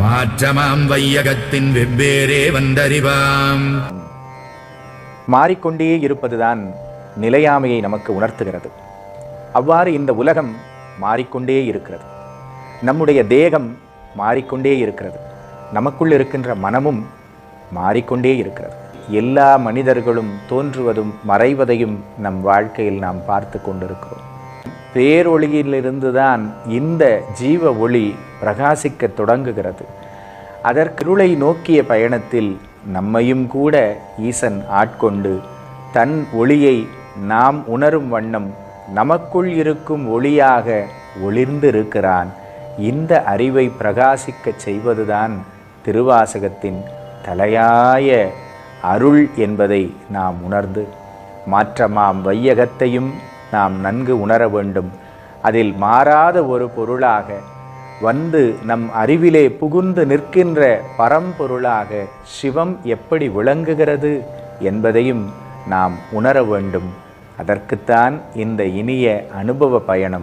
மாற்றமாம் வையகத்தின் வெவ்வேறே வந்தறிவாம். மாறிக்கொண்டே இருப்பதுதான் நிலையாமையை நமக்கு உணர்த்துகிறது. அவ்வாறு இந்த உலகம் மாறிக்கொண்டே இருக்கிறது. நம்முடைய தேகம் மாறிக்கொண்டே இருக்கிறது. நமக்குள் இருக்கின்ற மனமும் மாறிக்கொண்டே இருக்கிறது. எல்லா மனிதர்களும் தோன்றுவதும் மறைவதையும் நம் வாழ்க்கையில் நாம் பார்த்து கொண்டிருக்கிறோம். பேரொளியிலிருந்துதான் இந்த ஜீவ ஒளி பிரகாசிக்க தொடங்குகிறது. அதற்கிருளை நோக்கிய பயணத்தில் நம்மையும் கூட ஈசன் ஆட்கொண்டு தன் ஒளியை நாம் உணரும் வண்ணம் நமக்குள் இருக்கும் ஒளியாக ஒளிர்ந்து இருக்கிறான். இந்த அறிவை பிரகாசிக்கச் செய்வதுதான் திருவாசகத்தின் தலையாய அருள் என்பதை நாம் உணர்ந்து மாற்றமாம் வையகத்தையும் நாம் நன்கு உணர வேண்டும். அதில் மாறாத ஒரு பொருளாக வந்து நம் அறிவிலே புகுந்து நிற்கின்ற பரம்பொருளாக சிவம் எப்படி விளங்குகிறது என்பதையும் நாம் உணர வேண்டும். அதற்குத்தான் இந்த இனிய அனுபவ பயணம்.